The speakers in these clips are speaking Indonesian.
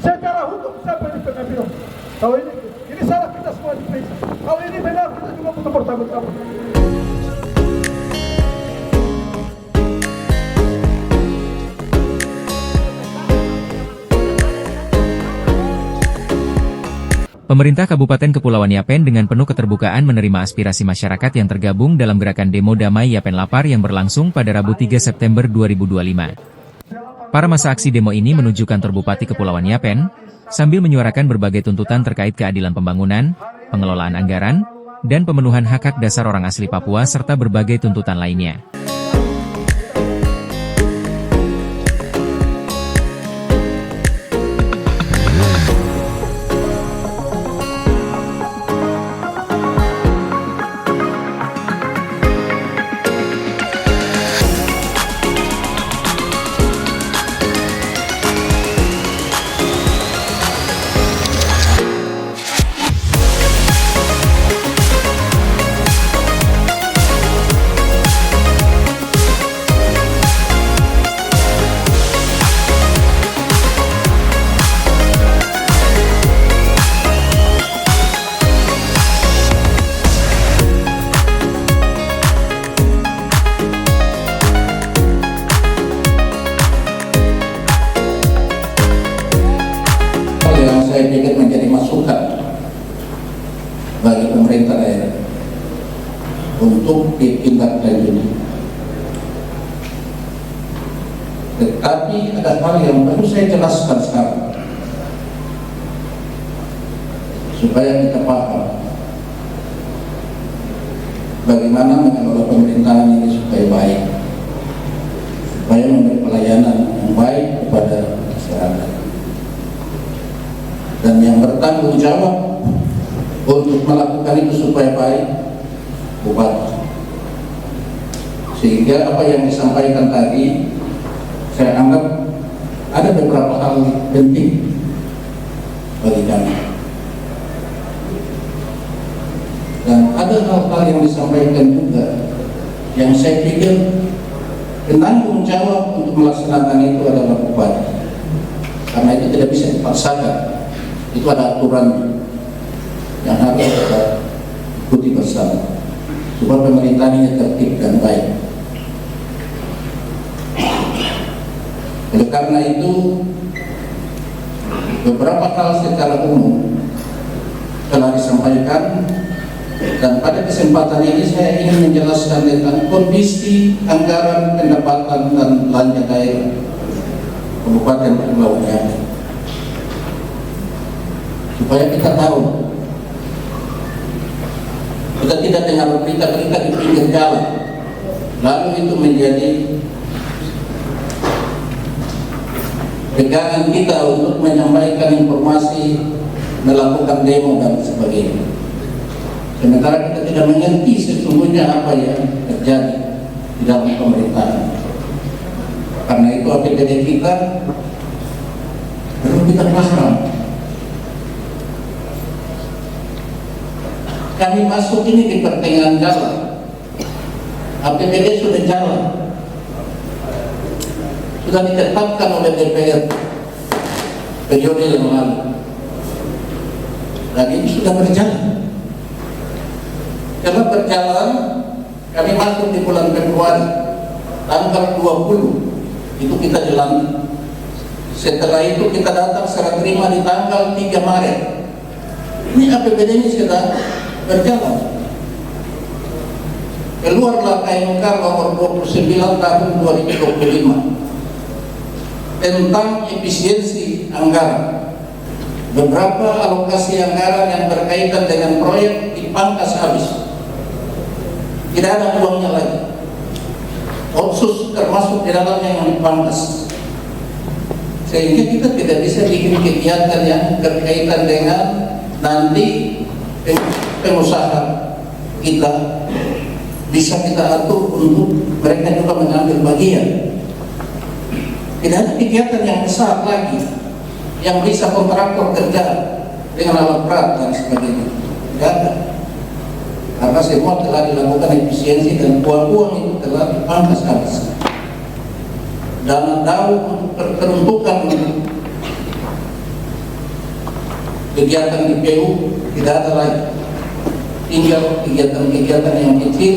Secara hukum siapa yang dipengaruhi? Kalau ini salah, kita semua diperiksa. Kalau ini benar, kita juga butuh bertanggung-jawab. Pemerintah Kabupaten Kepulauan Yapen dengan penuh keterbukaan menerima aspirasi masyarakat yang tergabung dalam gerakan demo damai Yapen Lapar yang berlangsung pada Rabu 3 September 2025. Para masa aksi demo ini menuju kantor Bupati Kepulauan Yapen, sambil menyuarakan berbagai tuntutan terkait keadilan pembangunan, pengelolaan anggaran, dan pemenuhan hak-hak dasar orang asli Papua serta berbagai tuntutan lainnya. Saya pikir menjadi masukan bagi pemerintah daerah untuk ditindaklanjuti. Tetapi ada hal yang perlu saya jelaskan sekarang supaya kita paham bagaimana mengelola pemerintahan ini supaya baik, supaya memberi pelayanan yang baik kepada masyarakat. Dan yang bertanggung jawab untuk melakukan itu supaya baik, Bupati. Sehingga apa yang disampaikan tadi, saya anggap ada beberapa hal penting bagi kami. Dan ada hal-hal yang disampaikan juga yang saya pikir penanggung jawab untuk melaksanakan itu adalah Bupati. Karena itu tidak bisa dipaksakan. Itu ada aturan yang harus kita ikuti bersama supaya pemerintahan ini tertib dan baik. Oleh karena itu, beberapa hal secara umum telah disampaikan, dan pada kesempatan ini saya ingin menjelaskan tentang kondisi anggaran pendapatan dan belanja daerah Kabupaten Kepulauan Yapen, supaya kita tahu, kita tidak dengar berita-berita di pinggir jalan lalu itu menjadi pegangan kita untuk menyampaikan informasi, melakukan demo dan sebagainya, sementara kita tidak mengerti sesungguhnya apa yang terjadi di dalam pemerintahan. Karena itu APBD kita perlu kita paham. Kami masuk ini di pertengahan jalan, APBD sudah jalan, sudah ditetapkan oleh DPR periode yang lalu, dan ini sudah berjalan. Setelah berjalan, kami masuk di bulan Februari, tanggal 20 itu kita jalan. Setelah itu kita datang serah terima di tanggal 3 Maret. Ini APBD ini sudah berjalan. Keluarlah KMK nomor 29 tahun 2025 tentang efisiensi anggaran. Beberapa alokasi anggaran yang berkaitan dengan proyek dipangkas habis, tidak ada uangnya lagi. Otsus termasuk di dalamnya yang dipangkas, sehingga kita tidak bisa bikin kegiatan yang berkaitan dengan nanti pengusaha kita bisa kita atur untuk mereka juga mengambil bagian. Tidak ada kegiatan yang besar lagi yang bisa kontraktor kerja dengan alat berat dan sebagainya. Tidak ada, karena semua telah dilakukan efisiensi dan uang-uang itu telah dipangkas habis. Dana DAU untuk peruntukan kegiatan di PU tidak ada lagi, tinggal kegiatan-kegiatan yang kecil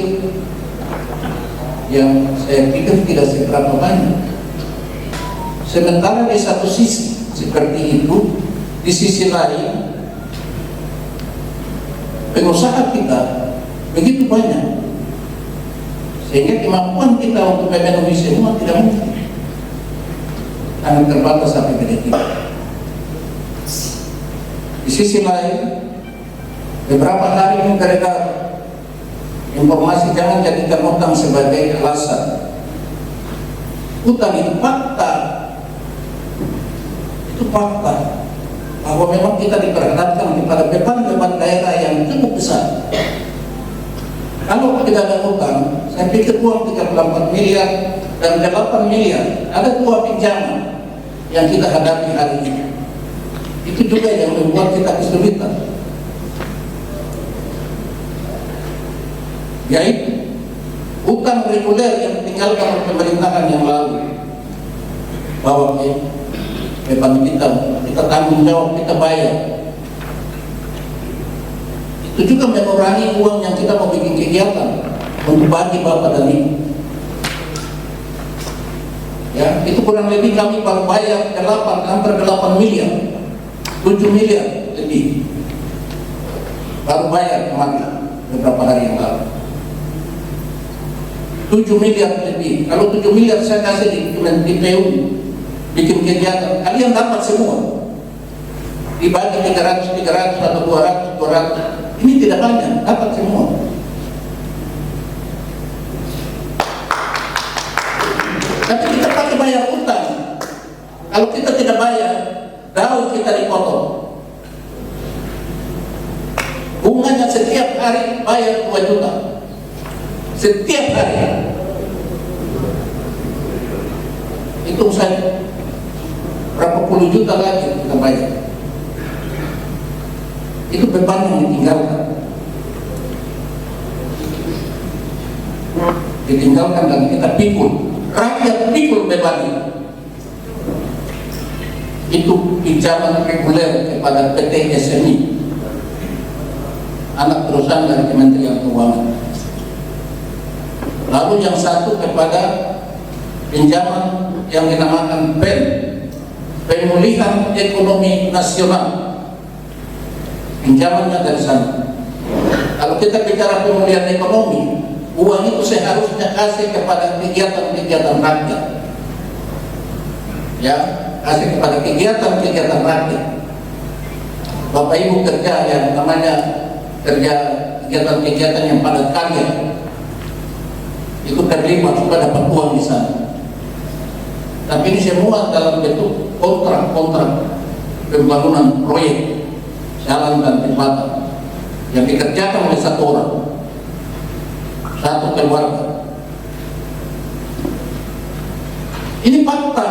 yang saya pikir tidak seberapa banyak. Sementara di satu sisi seperti itu, di sisi lain pengusaha kita begitu banyak, sehingga kemampuan kita untuk memenuhi semua tidak mungkin, sangat terbatas sampai pada kita. Di sisi lain, beberapa hari ini beredar informasi, jangan jadikan utang sebagai alasan. Utang itu fakta, bahwa memang kita diperhadapkan kepada beban-beban daerah yang cukup besar. Kalau tidak ada utang, saya pikir uang 34 miliar dan 8 miliar, ada 2 pinjaman yang kita hadapi hari ini. Itu juga yang membuat kita kesulitan, yaitu utang reguler yang ditinggalkan oleh pemerintahan yang lalu, bahwa beban kita tanggung jawab, kita bayar. Itu juga mengurangi uang yang kita mau bikin kegiatan untuk bagi bapak dan ibu. Ya, itu kurang lebih kami baru bayar hampir 8 miliar, 7 miliar lebih baru bayar kemarin beberapa hari yang lalu. 7 miliar lebih. Kalau 7 miliar saya kasih di PU bikin kegiatan, kalian dapat semua, dibagi 300 atau 200. Ini tidak banyak, dapat semua. Tapi kita pakai bayar utang. Kalau kita tidak bayar, daun kita dipotong. Bunganya setiap hari bayar 2 juta. Setiap hari. Itu saya berapa puluh juta lagi kita bayar. Itu beban yang ditinggalkan dan kita pikul. Rakyat pikul beban itu. Itu pinjaman reguler kepada PT SMI, anak perusahaan dari Kementerian Keuangan. Lalu yang satu kepada pinjaman yang dinamakan PEN, Pemulihan Ekonomi Nasional. Pinjamannya dari sana. Kalau kita bicara pemulihan ekonomi, uang itu seharusnya kasih kepada kegiatan-kegiatan rakyat. Ya, kasih kepada kegiatan-kegiatan rakyat. Bapak Ibu kerja yang namanya kerja kegiatan-kegiatan yang padat karya, itu terlibat juga dapat uang di sana. Tapi ini semua dalam bentuk kontrak pembangunan proyek jalan dan jembatan yang dikerjakan oleh satu orang, satu keluarga. Ini fakta.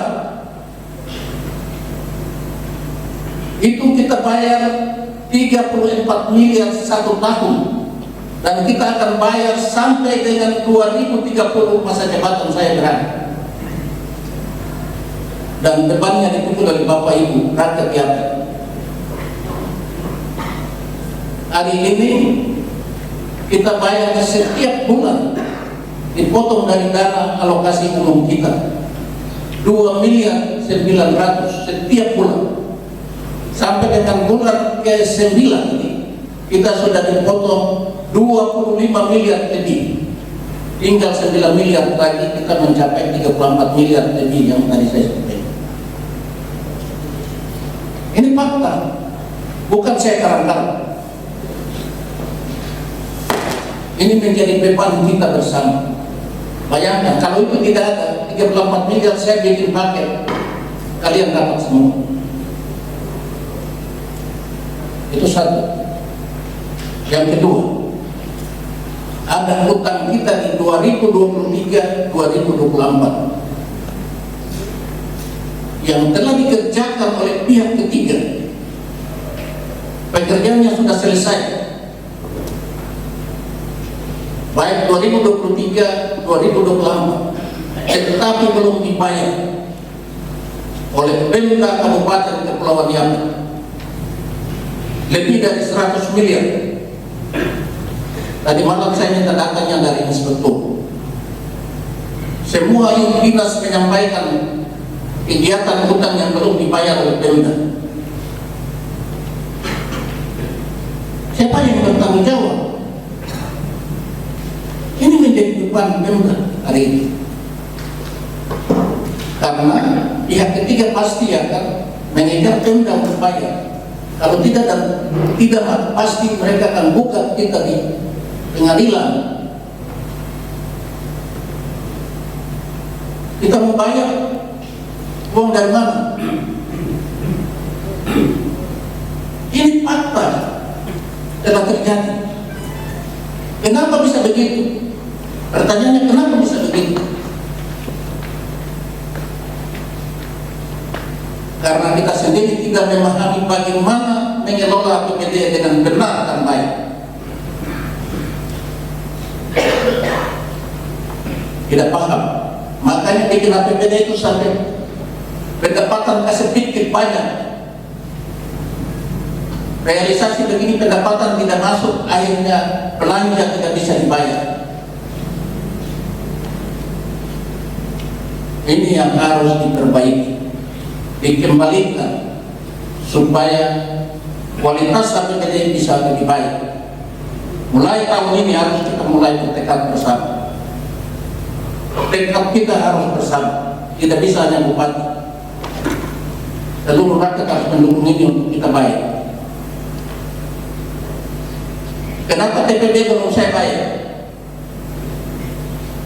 Itu kita bayar 34 miliar 1 tahun, dan kita akan bayar sampai dengan 2030 masa jabatan saya berakhir. Dan bebannya dipikul dari Bapak Ibu rakyat Yapen. Hari ini kita bayar setiap bulan, dipotong dari dana alokasi umum kita 2 miliar 900 setiap bulan. Sampai dengan bulan ke-9 ini kita sudah dipotong 25 miliar lebih. Tinggal 9 miliar lagi kita mencapai 34 miliar lebih yang tadi saya sampaikan. Ini fakta, bukan saya karang-karang. Ini menjadi beban kita bersama. Bayangkan kalau itu tidak ada 34 miliar saya bikin paket, kalian dapat semua. Itu satu. Yang kedua, ada hutang kita di 2023-2024 yang telah dikerjakan oleh pihak ketiga. Pekerjaannya sudah selesai, baik 2023-2024, tetapi belum dibayar oleh Pemda Kabupaten Kepulauan Yapen. lebih dari 100 miliar. Tadi malam saya minta datanya dari inspektur. Semua yang dinas menyampaikan kegiatan hutang yang belum dibayar oleh Pemda. Siapa yang bertanggung jawab? Ini menjadi beban Pemda hari ini. Karena pihak ketiga pasti akan mengejar Pemda untuk bayar. Kalau tidak dan tidak, pasti mereka akan buka kita di pengadilan. Kita mau bayar uang dari mana? Ini fakta telah terjadi. Kenapa bisa begitu? Pertanyaannya, kenapa bisa begitu? Karena kita sendiri tidak memahami bagaimana mengelola APBD dengan benar dan baik. Tidak paham. Makanya bikin APBD itu sampai pendapatan sedikit banyak. Realisasi begini pendapatan tidak masuk, akhirnya belanja tidak bisa dibayar. Ini yang harus diperbaiki, dikembalikan supaya kualitas APBD bisa lebih baik. Mulai tahun ini harus kita mulai bertekad bersama. Tekad kita harus bersama, tidak bisa hanya bupati. Seluruh rakyat harus mendukung ini untuk kita baik. Kenapa TPB belum saya bayar?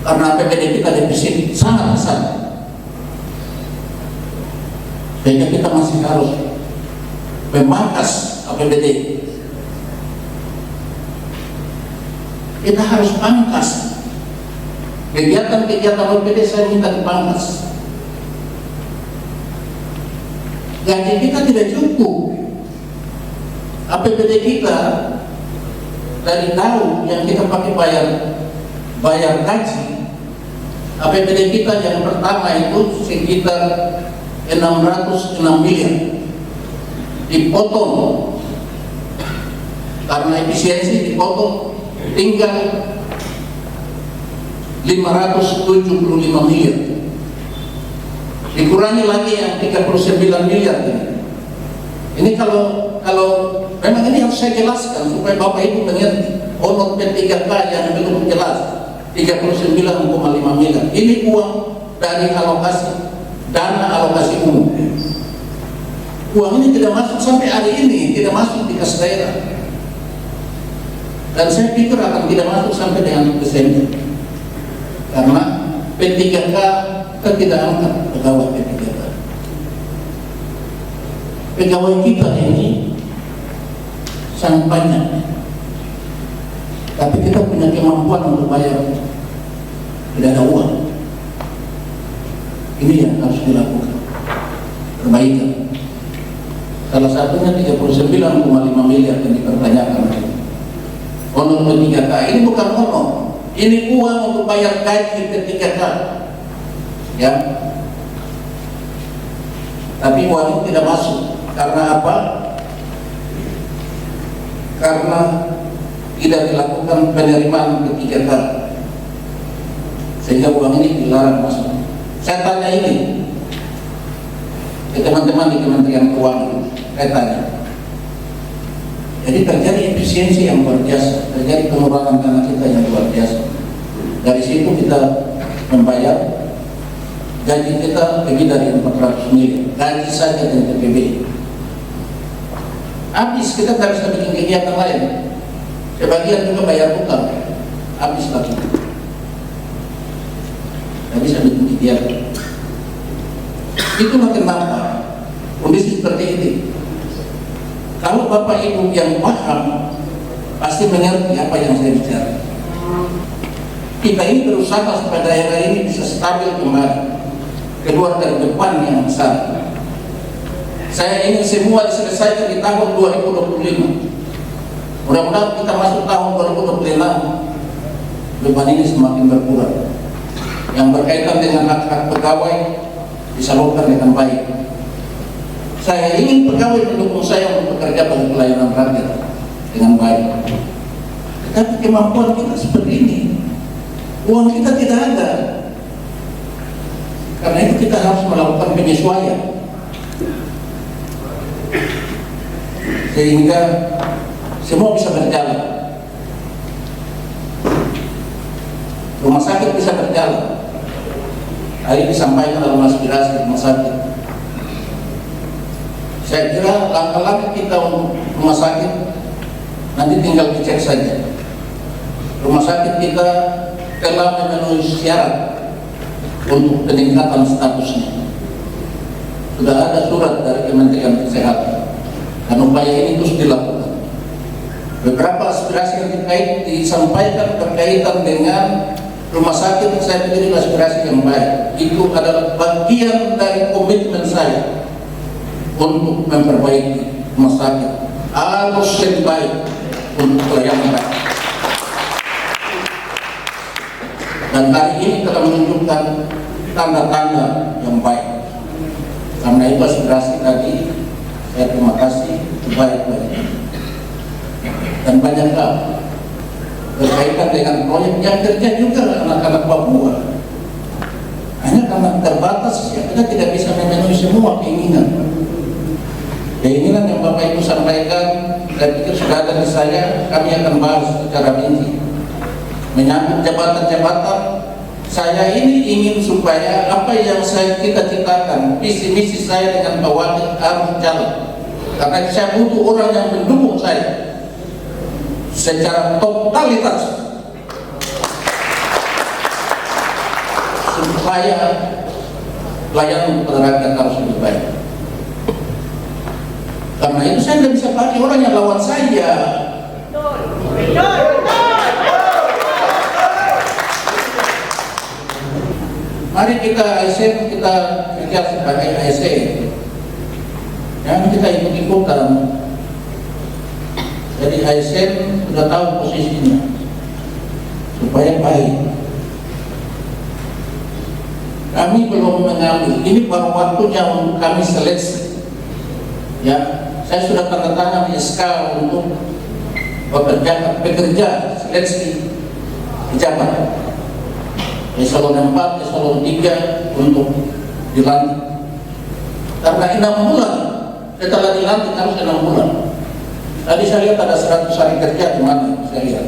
Karena APBD kita defisit sangat besar. Sehingga kita masih harus memangkas APBD. Kita harus pangkas. Kegiatan-kegiatan APBD saya minta dipangkas. Gaji kita tidak cukup. APBD kita dari tahun yang kita pakai bayar gaji, APBD kita yang pertama itu sekitar 606 miliar, dipotong karena efisiensi, dipotong tinggal 575 miliar, dikurangi lagi yang 39 miliar ini. Kalau memang ini harus saya jelaskan supaya Bapak Ibu mengerti. Honor P3K yang belum jelas 39,5 miliar ini uang dari dana alokasi umum. Uang ini tidak masuk sampai hari ini, tidak masuk di kas daerah, dan saya pikir akan tidak masuk sampai dengan Desember, karena P3K kita tidak angkat pegawai P3K. Pegawai kita ini sangat banyak, tapi kita punya kemampuan untuk bayar, tidak ada uang. Ini yang harus dilakukan perbaikan. Salah satunya 39,5 miliar yang dipertanyakan. Honor P3K ini bukan honor, ini uang untuk bayar gaji P3K, ya. Tapi uang itu tidak masuk. Karena apa? Karena tidak dilakukan penerimaan P3K, sehingga uang ini dilarang masuk. Saya tanya ini ke teman-teman di Kementerian Keuangan, saya tanya. Jadi terjadi efisiensi yang luar biasa, terjadi pengurangan dana kita yang luar biasa. Dari situ kita membayar gaji kita lebih dari 400 miliar, gaji saja dan TPB. Habis, kita tidak bisa bikin kegiatan lain. Sebagian juga bayar hutang, habis lagi. Tidak bisa bikin kegiatan. Itulah kenapa kondisi seperti ini. Kalau Bapak Ibu yang paham, pasti mengerti apa yang saya bicara. Kita ini berusaha supaya daerah ini bisa stabil kembali, keluar dari beban yang besar. Saya ingin semua diselesaikan di tahun 2025. Mudah-mudahan kita masuk tahun 2026, beban ini semakin berkurang. Yang berkaitan dengan hak-hak pegawai disalurkan dengan baik. Saya ingin pegawai pendukung saya untuk bekerja bagi pelayanan rakyat. dengan baik. Tetapi kemampuan kita seperti ini, uang kita tidak ada. Karena itu kita harus melakukan penyesuaian sehingga semua bisa berjalan. Rumah sakit bisa berjalan. Hari disampaikan dalam aspirasi rumah sakit. Saya kira langkah-langkah kita untuk rumah sakit nanti tinggal dicek saja. Rumah sakit kita telah memenuhi syarat untuk peningkatan statusnya. Sudah ada surat dari Kementerian Kesehatan dan upaya ini terus dilakukan. Beberapa aspirasi yang disampaikan berkaitan dengan rumah sakit, saya pikir aspirasi yang baik. Itu adalah bagian dari komitmen saya untuk memperbaiki rumah sakit harus lebih baik untuk pelayanan rakyat. Dan hari ini telah menunjukkan tanda-tanda yang baik. Karena itu aspirasi tadi saya terima kasih baik-baik. Dan banyak hal berkaitan dengan proyek yang kerja juga anak-anak Papua. Hanya karena terbatas ya kita tidak bisa memenuhi semua keinginan. Keinginan yang Bapak Ibu sampaikan, saya pikir sudah ada di saya, kami akan bahas secara rinci. Menyangkut jabatan-jabatan, saya ini ingin supaya apa yang saya cita-citakan, visi misi saya dengan Pak Wakil harus jalan. Karena saya butuh orang yang mendukung saya secara totalitas supaya pelayanan kepada rakyat harus lebih baik. Karena itu saya tidak bisa pakai orang yang lawan saya. Mari kita ASN, kita kerja sebagai ASN. Jangan kita ikut-ikutan. Jadi ASN sudah tahu posisinya supaya baik. Kami belum mengambil, ini baru waktunya untuk kami seleksi. Ya, saya sudah tanda tangan SK untuk pekerja seleksi pejabat eselon 4, eselon 3 untuk dilantik. Karena 6 bulan setelah dilantik harus 6 bulan. Tadi saya lihat ada 100 hari kerja di mana? Saya lihat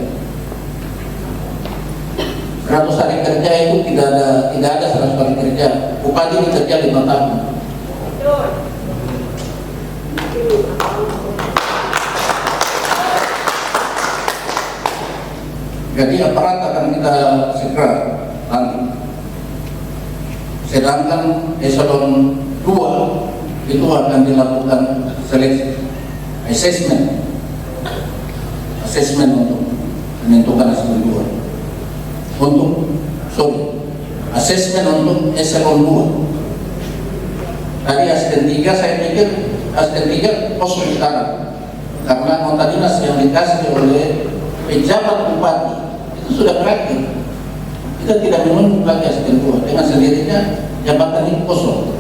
100 hari kerja itu tidak ada 100 hari kerja. Bupati ini kerja 5 tahun. Jadi aparat akan kita segera lantik. Sedangkan eselon 2 itu akan dilakukan seleksi, asesmen untuk menentukan eselon 2. Asesmen untuk eselon 2. Tadi asisten 3 saya pikir asisten 3 kosong sekarang karena nota dinas yang dikasih oleh pejabat bupati itu sudah berakhir. Kita tidak menunggu lagi asisten 2, dengan sendirinya jabatan ini kosong.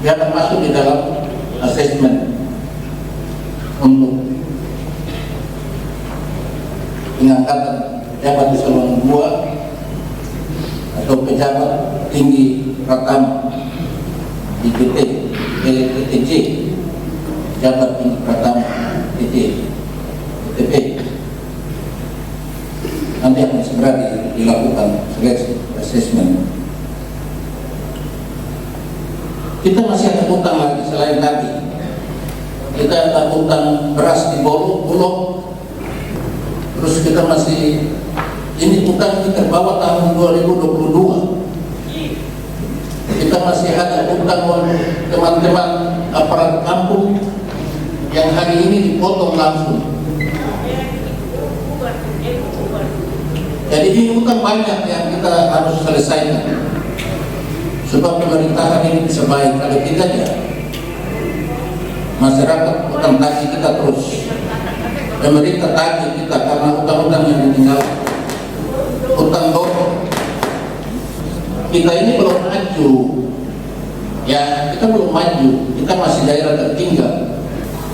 Dia akan masuk di dalam asesmen untuk pengangkatan pejabat eselon 2 atau pejabat tinggi Pratama di PTJ, pejabat tinggi Pratama PTP. Nanti akan segera dilakukan seleksi asesmen. Kita masih ada utang lagi selain tadi. Kita ada utang beras di Bulog. Terus kita masih ini utang ini terbawa tahun 2022. Kita masih ada utang teman-teman aparat kampung yang hari ini dipotong langsung. Jadi ini utang banyak yang kita harus selesaikan supaya pemerintahan ini bisa baik. Kalau tidak ya masyarakat utang tagih kita terus, pemerintah tagih kita karena utang-utang yang ditinggalkan, utang dorong. Kita ini belum maju, ya kita belum maju, kita masih daerah tertinggal.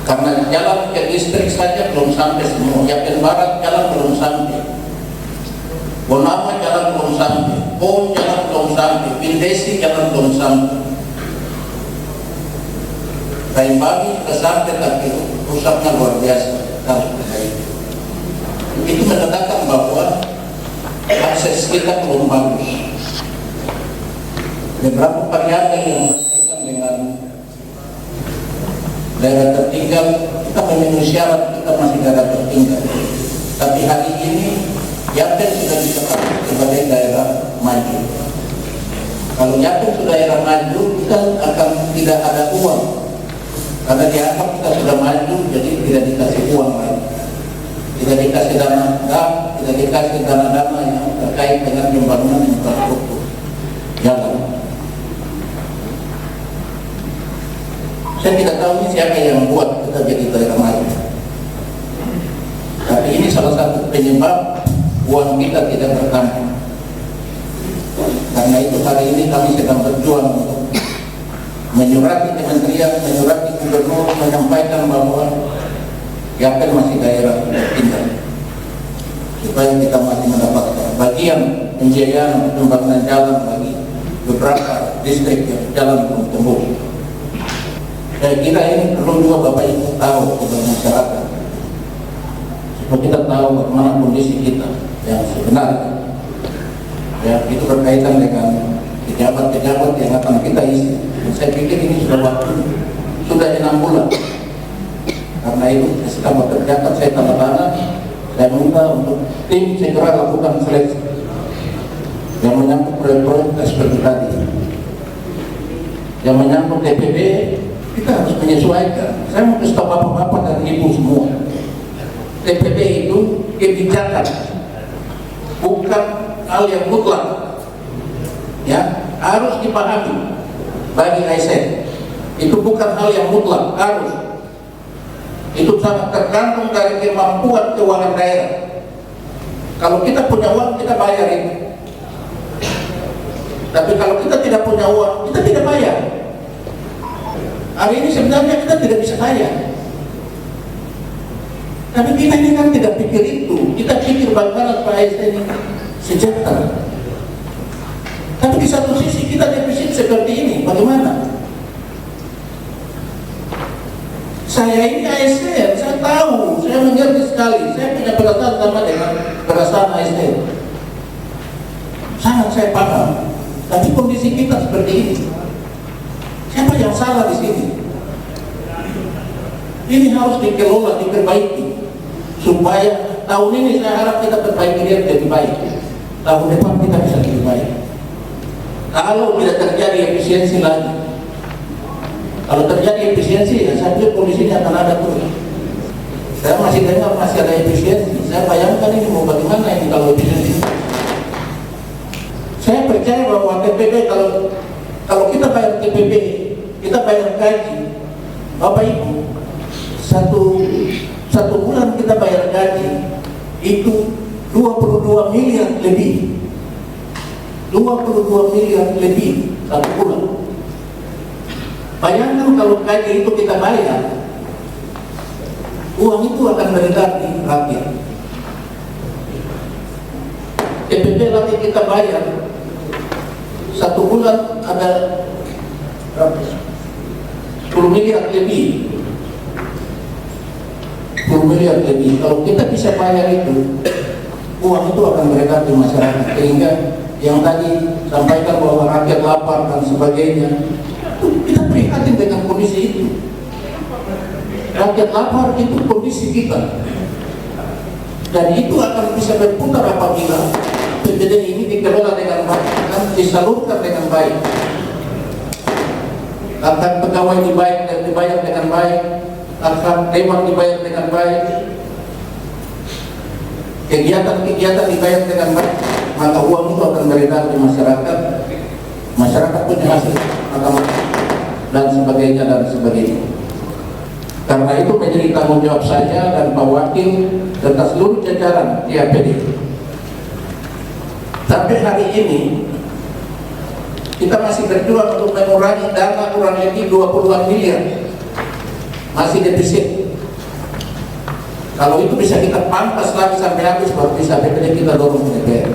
Karena jalan ke listrik saja belum sampai semua. Yapen Barat jalan belum sampai, Bonama jalan belum sampai, Pon jalan belum sampai, Pindesi jalan belum sampai. Kain Babi sudah sampai tapi rusaknya luar biasa. Itu menandakan bahwa akses kita belum bagus. Beberapa variabel yang berkaitan dengan daerah tertinggal, kita memenuhi syarat, kita masih daerah tertinggal. Tapi hari ini Yapen sudah ditetapkan sebagai daerah maju. Kalau Yapen sudah daerah maju, kita akan tidak ada uang, karena dianggap kita sudah maju, jadi tidak dikasih uang lagi, tidak dikasih dana, tidak dikasih dana-dana yang terkait dengan pembangunan infrastruktur jalan. Saya tidak tahu ini siapa yang buat kita jadi daerah maju. Tapi ini salah satu penyebab uang kita tidak bertambah. Karena itu hari ini kami sedang berjuang untuk menyurati kementerian, menyurati gubernur, menyampaikan bahwa Yapen masih daerah tertinggal, supaya kita masih mendapatkan bagian pembiayaan pembangunan jalan bagi beberapa distrik yang jalan belum tembus. Saya kira ini perlu juga Bapak Ibu tahu kepada masyarakat, supaya kita tahu bagaimana kondisi kita yang sebenarnya. Ya, itu berkaitan dengan pejabat-pejabat yang akan kita isi. Dan saya pikir ini sudah waktu, sudah 6 bulan. Karena itu setelah tercatat saya tanda tangan, saya minta untuk tim segera lakukan seleksi yang menyangkut proyek-proyek seperti tadi, yang menyangkut TPB. Kita harus menyesuaikan. Saya mau kasih tahu bapak-bapak dan ibu semua, TPB itu kebijakan, bukan hal yang mutlak. Ya, harus dipahami bagi ASN. Itu bukan hal yang mutlak, harus. Itu sangat tergantung dari kemampuan keuangan daerah. Kalau kita punya uang, kita bayar itu. Tapi kalau kita tidak punya uang, kita tidak bayar. Hari ini sebenarnya kita tidak bisa kaya, tapi kita ini kan tidak pikir itu. Kita pikir bagaimana supaya ASN ini sejahtera. Tapi di satu sisi kita defisit seperti ini, bagaimana? Saya ini ASN, saya tahu, saya mengerti sekali. Saya punya perasaan sama dengan perasaan ASN, sangat saya paham. Tapi kondisi kita seperti ini. Siapa yang salah di sini? Ini harus dikelola, diperbaiki, supaya tahun ini saya harap kita perbaiki dia lebih baik. Tahun depan kita bisa lebih baik. Kalau tidak terjadi efisiensi lagi, kalau terjadi efisiensi, ya saya pikir kondisinya akan ada terus. Saya masih dengar masih ada efisiensi. Saya bayangkan ini mau bagaimana ini kalau efisiensi. Saya percaya bahwa TPB, kalau kita bayar TPB, kita bayar gaji, Bapak Ibu, satu bulan kita bayar gaji itu 22 miliar lebih, 22 miliar lebih satu bulan. Bayangkan kalau gaji itu kita bayar, uang itu akan beredar di rakyat. TPB lagi kita bayar, satu bulan ada 10 miliar lebih, 10 miliar lebih. Kalau kita bisa bayar itu, uang itu akan beredar di masyarakat. Sehingga yang tadi sampaikan bahwa rakyat lapar dan sebagainya, kita prihatin dengan kondisi itu. Rakyat lapar itu kondisi kita, dan itu akan bisa berputar apabila PBD ini dikelola dengan baik dan disalurkan dengan baik. Akan pegawai dibayar dengan baik, akan dewan dibayar dengan baik, kegiatan-kegiatan dibayar dengan baik, maka uang itu akan beredar di masyarakat. Masyarakat punya hasil dan sebagainya dan sebagainya. Karena itu menjadi tanggung jawab saya dan Pak Wakil serta seluruh jajaran di APD. Sampai hari ini kita masih berjuang untuk mengurangi dana kurang lebih 20-an miliar, masih defisit. Kalau itu bisa kita pangkas lagi sampai habis, baru bisa BPD kita dorong ke DPR.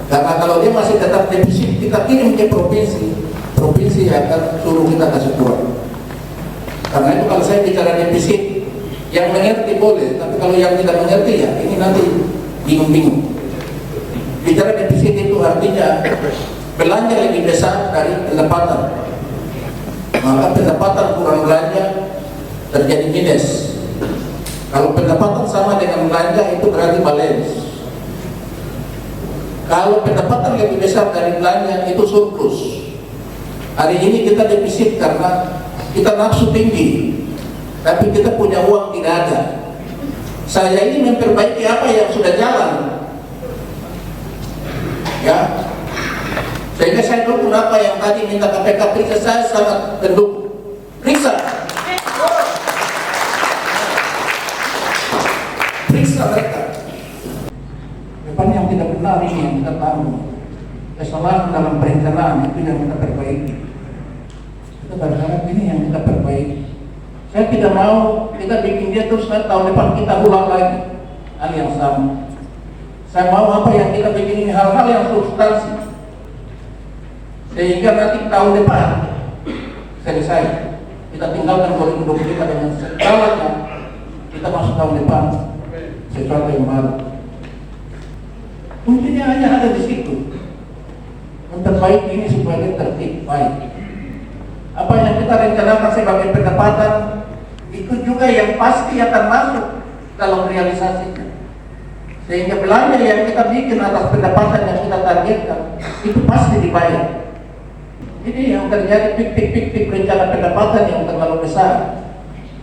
Karena kalau dia masih tetap defisit, kita kirim ke provinsi, provinsi akan suruh kita kasih kurang. Karena itu kalau saya bicara defisit, yang mengerti boleh, tapi kalau yang tidak mengerti ya ini nanti bingung-bingung. Bicara defisit itu artinya belanja lebih besar dari pendapatan, maka pendapatan kurang belanja terjadi minus. Kalau pendapatan sama dengan belanja itu berarti balance. Kalau pendapatan lebih besar dari belanja itu surplus. Hari ini kita defisit karena kita nafsu tinggi, tapi kita punya uang tidak ada. Saya ini memperbaiki apa yang sudah jalan, ya. Sehingga saya dukung apa yang tadi minta KPK periksa, saya sangat mendukung. Periksa mereka. Depan yang tidak benar ini yang kita tahu. Kesalahan dalam perencanaan itu yang kita perbaiki. Kita berharap ini yang kita perbaiki. Saya tidak mau kita bikin dia terus tahun depan kita ulang lagi hal yang sama. Saya mau apa yang kita bikin ini hal-hal yang substansi, sehingga nanti tahun depan selesai. Kita tinggalkan 2025 dengan segalanya, kita masuk tahun depan sesuatu yang baru. Kuncinya hanya ada di situ. Memperbaiki ini supaya tertib baik. Apa yang kita rencanakan sebagai pendapatan itu juga yang pasti akan masuk dalam realisasinya. Sehingga belanja yang kita bikin atas pendapatan yang kita targetkan itu pasti dibayar. Ini yang terjadi fiktif rencana pendapatan yang terlalu besar.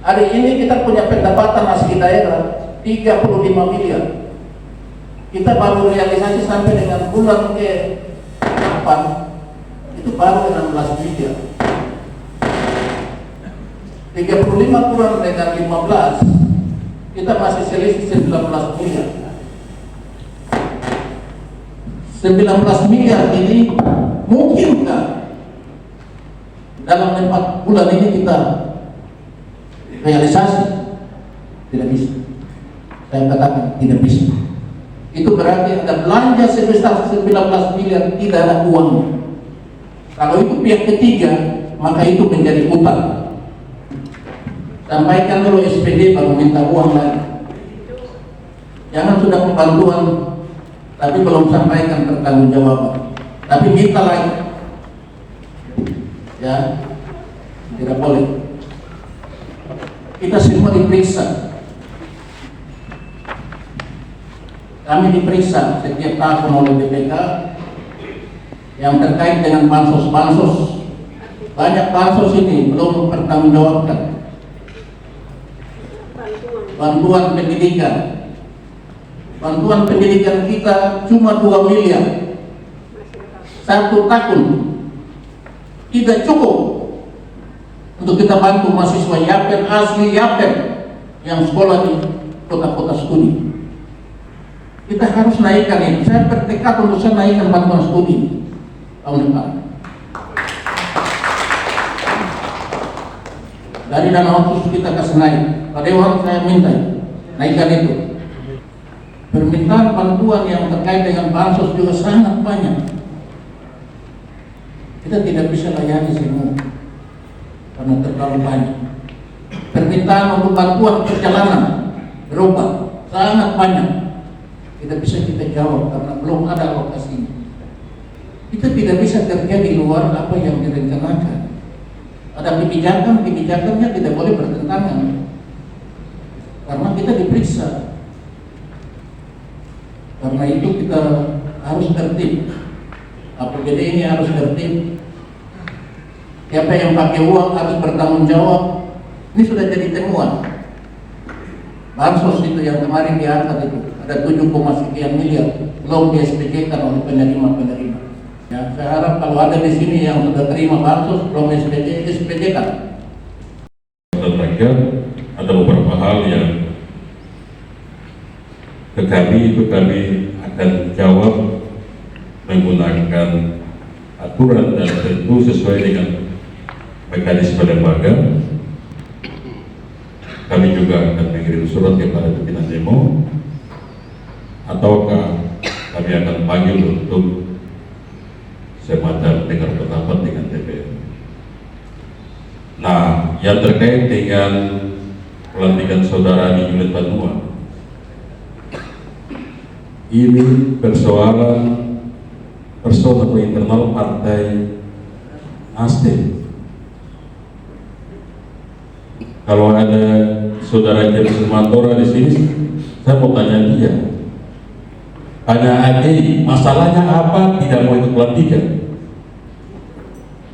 Hari ini kita punya pendapatan asli daerah 35 miliar. Kita baru realisasi sampai dengan bulan ke-8 itu baru 16 miliar. 35 kurang dengan 15, kita masih selisih 19 miliar. 19 miliar ini mungkinkah dalam 4 bulan ini kita realisasi? Tidak bisa. Saya katakan tidak bisa. Itu berarti ada belanja sebesar 19 miliar tidak ada uangnya. Kalau itu pihak ketiga, maka itu menjadi utang. Sampaikan dulu SPD baru minta uang lagi. Jangan sudah pembantuan tapi belum sampaikan pertanggungjawaban, tapi minta lagi. Ya, tidak boleh. Kita semua diperiksa. Kami diperiksa setiap tahun oleh BPK yang terkait dengan bansos-bansos. Banyak bansos ini belum mempertanggungjawabkan. Bantuan pendidikan. Bantuan pendidikan kita cuma 2 miliar. 1 tahun. Tidak cukup untuk kita bantu mahasiswa Yapen asli Yapen yang sekolah di kota-kota studi. Kita harus naikkan ini. Saya bertekad untuk saya naikkan bantuan studi tahun depan. Dari dana khusus kita kasih naik. Pada waktu saya minta naikkan itu. Permintaan bantuan yang terkait dengan bansos juga sangat banyak. Kita tidak bisa layani semua karena terlalu banyak. Permintaan untuk bantuan perjalanan berobat sangat banyak. Tidak bisa kita jawab karena belum ada alokasinya. Kita tidak bisa kerja di luar apa yang direncanakan. Ada kebijakannya tidak boleh bertentangan karena kita diperiksa. Karena itu kita harus tertib. APBD ini harus tertib. Siapa yang pakai uang harus bertanggung jawab. Ini sudah jadi temuan. Bansos itu yang kemarin diangkat itu ada 7, sekian miliar belum di SPJ kan oleh penerima-penerima. Ya, saya harap kalau ada di sini yang sudah terima bansos belum SPJ kan. Terakhir ada beberapa hal yang kami akan jawab menggunakan aturan dan tentu sesuai dengan mekanisme lembaga. kami juga akan mengirim surat kepada pimpinan demo, ataukah kami akan panggil untuk semacam dengar pendapat dengan DPR. Nah, yang terkait dengan pelantikan saudara di Unit Banua, ini persoalan personal internal Partai Nasdem. Kalau ada saudara James Sumantora di sini, saya mau tanya dia. Tanya Ade, masalahnya apa tidak mau ikut pelantikan?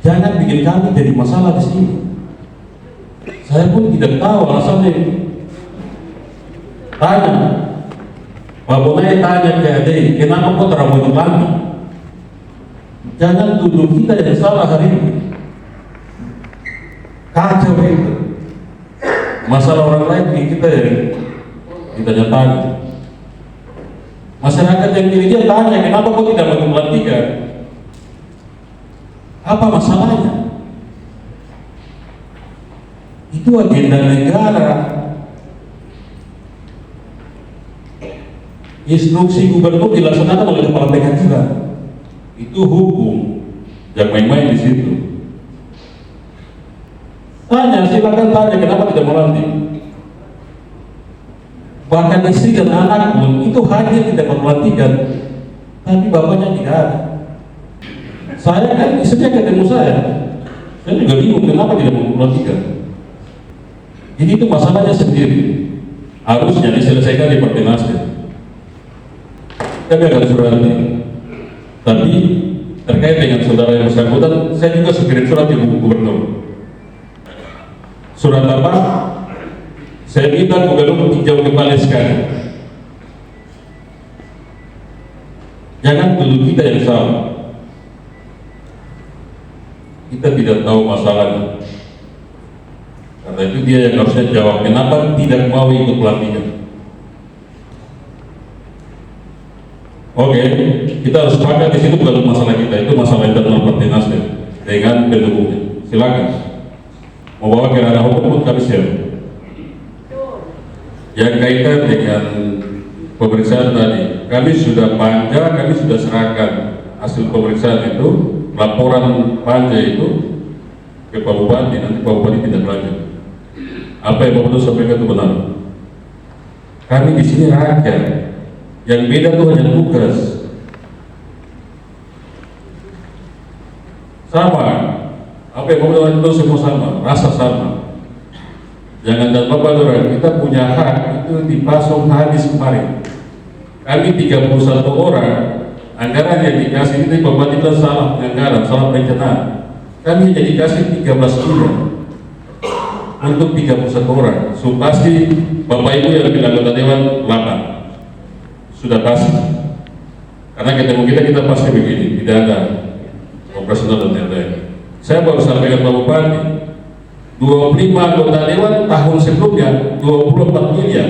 Jangan bikin kami jadi masalah di sini. Saya pun tidak tahu alasannya. Tanya, Pak Bonai tanya ke Ade, kenapa kok tidak mau ikut lagi? Jangan tuduh kita yang salah hari ini. Kacau itu. Masalah orang lain kita yang kita nyatakan. Masyarakat yang pilih dia tanya, kenapa kok tidak mau pelantikan? Apa masalahnya? Itu agenda negara. Instruksi gubernur dilaksanakan oleh kepala pengadilan. Itu hukum. Jangan main-main di situ. Tanya, silakan tanya kenapa tidak mau lantik. Bahkan istri dan anak pun itu hadir tidak mempelantikan, tapi bapaknya tidak ada. Saya kan istrinya ketemu saya juga bingung kenapa tidak mempelantikan. Jadi itu masalahnya sendiri, harusnya diselesaikan di Partai Nasdem. Kami akan surati. Tapi terkait dengan saudara yang bersangkutan, saya juga kirim surat ke Gubernur. Surat apa? Saya minta gubernur tinjau kembali sekali. Jangan tuduh kita yang salah. Kita tidak tahu masalahnya. Karena itu dia yang harusnya jawab kenapa tidak mau ikut pelantikan. Oke, kita harus sepakat di situ bukan masalah kita, itu masalah internal Partai Nasdem dengan pendukungnya. Silakan. Mau bawa ke ranah hukum pun kami siap. Yang kaitan dengan pemeriksaan tadi, kami sudah panja, kami sudah serahkan hasil pemeriksaan itu, laporan panja itu ke Pak Bupati, nanti Pak Bupati tidak lanjut. Apa yang Pak Bupati sampaikan itu benar. Kami di sini rakyat, yang beda itu hanya tugas. Sama, apa yang Pak Bupati itu semua sama, rasa sama. Jangan dan Bapak Lurah, kita punya hak itu dipasung habis kemarin. Kami 31 orang, anggaran yang dikasih itu Bapak tidak salah penganggaran, salah perencanaan. Kami hanya dikasih 13 miliar untuk 31 orang. So pasti Bapak Ibu yang lebih anggota Dewan 8 sudah pasti. Karena ketemu kita pasti begini, tidak ada operasional dan lain-lain. Saya baru sampaikan Pak Bupati, 25 anggota Dewan tahun sebelumnya 24 miliar.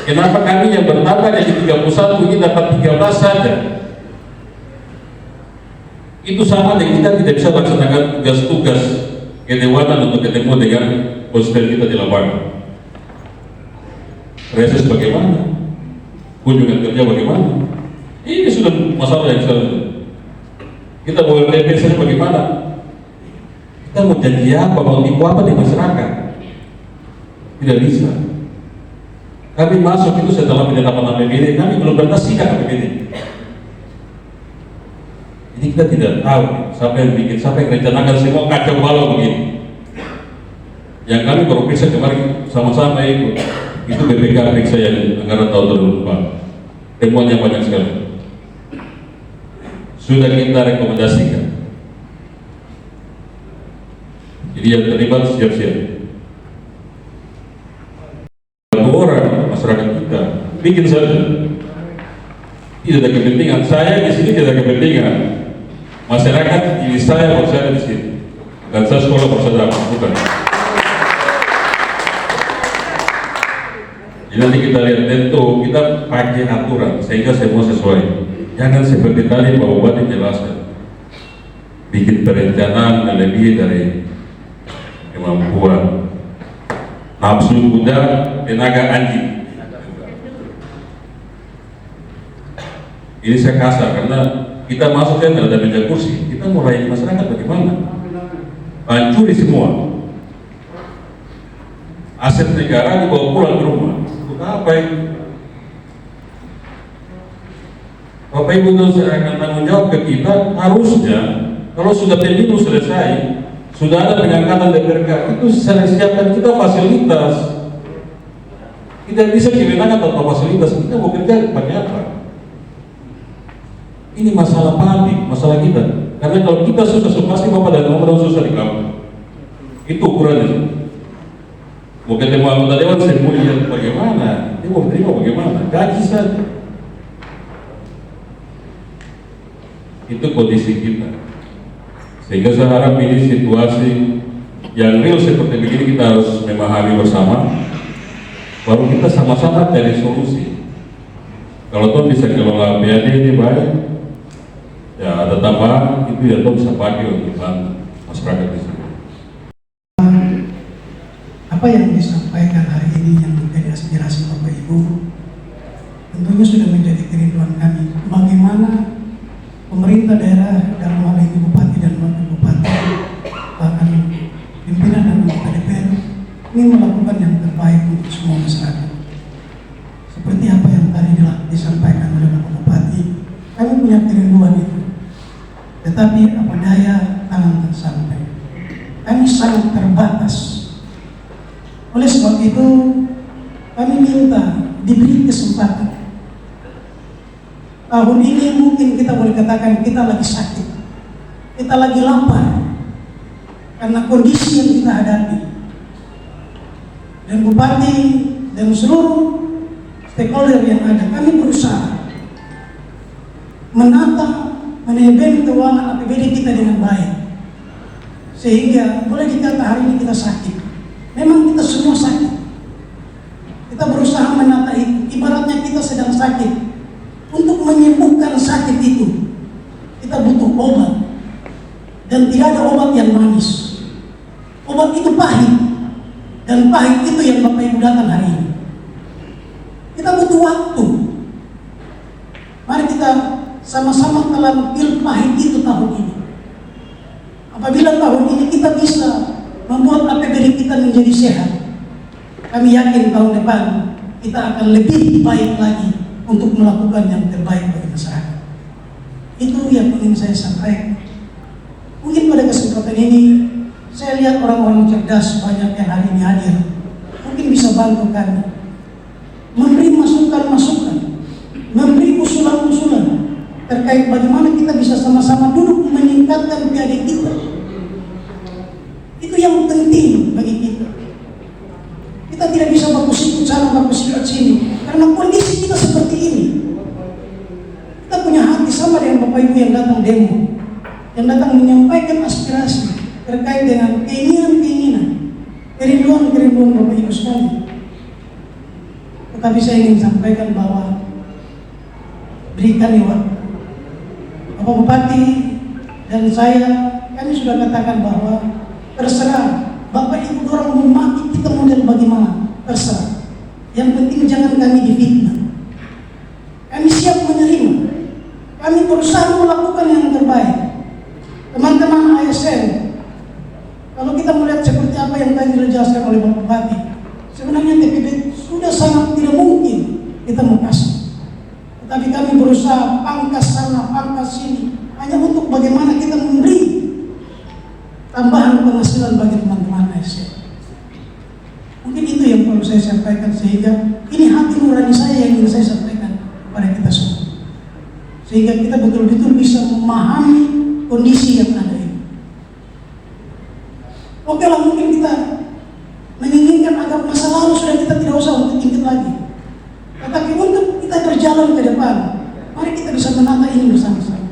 Kenapa kami yang bertambah dari 31 ini dapat 13 saja? Itu sama dengan kita tidak bisa laksanakan tugas-tugas kedewanan untuk ketemu dengan konstituen kita di lapangan. Reses bagaimana? Kunjungan kerja bagaimana? Ini sudah masalah yang selanjutnya. Kita mau LDP saja bagaimana? Kita mau janji apa, mau tipu apa di masyarakat? Tidak bisa. Kami masuk itu setelah penetapan APBD, kami belum pernah sidang APBD. Jadi kita tidak tahu siapa yang bikin, siapa yang rencanakan, semua kacau balau begini. Yang kami baru periksa kemarin sama-sama itu BPK periksa yang anggaran tahun 2004. Temuannya banyak sekali. Sudah kita rekomendasikan. Jadi yang terlibat siap-siap. Satu orang masyarakat kita bikin saja. Tidak ada kepentingan. Saya di sini tidak ada kepentingan. Masyarakat ini saya bersama di sini. Dan saya sekolah bersama, bukan. Jadi nanti kita lihat tentu kita pakai aturan sehingga semua sesuai. Jangan seperti tadi Pak Bupati jelaskan. Bikin perencanaan melebihi dari kemampuan. nafsu kuda, tenaga anjing. Ini saya kasar karena kita masuknya kalau ada meja kursi, kita mulai masyarakat bagaimana? Hancuri semua. Aset negara dibawa pulang ke rumah. Untuk apa ini? Bapak Ibu akan tanggung jawab ke kita, harusnya kalau sudah pemilu selesai, sudah ada pengangkatan DPRK, itu saya siapkan kita fasilitas. Tidak bisa kewenangan tanpa fasilitas, kita mau kerja pakai apa? Ini masalah panik, masalah kita. Karena kalau kita susah, pasti Bapak dan Mama susah di kampung. Itu ukurannya. Mau ketemu anggota dewan, saya mau lihat bagaimana, dia mau terima bagaimana, gaji saja. Itu kondisi kita. Sehingga saya harap ini situasi yang real seperti begini kita harus memahami bersama, baru kita sama-sama cari solusi. Kalau Tuhan bisa kelola PAD ini baik, ya ada tambahan itu ya Tuhan bisa pakai untuk bantu masyarakat di sini. Apa yang disampaikan hari ini yang menjadi aspirasi Bapak Ibu tentunya sudah menjadi kerinduan kami. Bagaimana pemerintah daerah dalam hal ini bupati dan wakil bupati, bahkan pimpinan dan anggota DPR ini melakukan yang terbaik untuk semua masyarakat. Seperti apa yang tadi disampaikan oleh Bapak Bupati, kami punya kerinduan itu. Tetapi apa daya tangan tak sampai. Kami sangat terbatas. Oleh sebab itu, kami minta diberi kesempatan. Tahun ini mungkin kita boleh katakan kita lagi sakit, kita lagi lapar karena kondisi yang kita hadapi. Dan Bupati dan seluruh stakeholder yang ada, kami berusaha menata manajemen keuangan APBD kita dengan baik, sehingga boleh dikata hari ini kita sakit. Memang kita semua sakit. Kita berusaha menata itu. Ibaratnya kita sedang sakit. Untuk menyembuhkan sakit itu, kita butuh obat. Dan tidak ada obat yang manis. Obat itu pahit. Dan pahit itu yang Bapak Ibu datang hari ini. Kita butuh waktu. Mari kita sama-sama telan pil pahit itu tahun ini. Apabila tahun ini kita bisa membuat APBD kita menjadi sehat, kami yakin tahun depan kita akan lebih baik lagi untuk melakukan yang terbaik bagi masyarakat. Itu yang ingin saya sampaikan. Mungkin pada kesempatan ini saya lihat orang-orang cerdas banyak yang hari ini hadir, mungkin bisa bantu kami memberi masukan-masukan, memberi usulan-usulan terkait bagaimana kita bisa sama-sama duduk meningkatkan PAD kita. Itu yang penting bagi kita. Kita tidak bisa bagus ikut sana, bagus ikut sini, karena kondisi kita seperti ini. Kita punya hati sama dengan Bapak Ibu yang datang demo, yang datang menyampaikan aspirasi terkait dengan keinginan-keinginan, kerinduan-kerinduan Bapak Ibu sekalian. Tetapi saya ingin sampaikan bahwa berikan waktu. Bapak Bupati dan saya, kami sudah katakan bahwa terserah Bapak Ibu orang memaki kita model bagaimana, terserah. Yang penting jangan kami difitnah. Kami siap menerima. Kami berusaha melakukan yang terbaik. Teman-teman ASN, kalau kita melihat seperti apa yang tadi dijelaskan oleh Bapak Bupati, sebenarnya TPB sudah sangat tidak mungkin kita mau kasih. Tetapi kami berusaha pangkas sana, pangkas sini, hanya untuk bagaimana kita memberi tambahan penghasilan bagi teman-teman ASN. Mungkin itu yang perlu saya sampaikan, sehingga ini hati nurani saya yang ingin saya sampaikan kepada kita semua, sehingga kita betul-betul bisa memahami kondisi yang ada ini. Oke lah, mungkin kita menginginkan agar masa lalu sudah kita tidak usah untuk ingat lagi, tetapi untuk kita berjalan ke depan, mari kita bisa menata ini bersama-sama.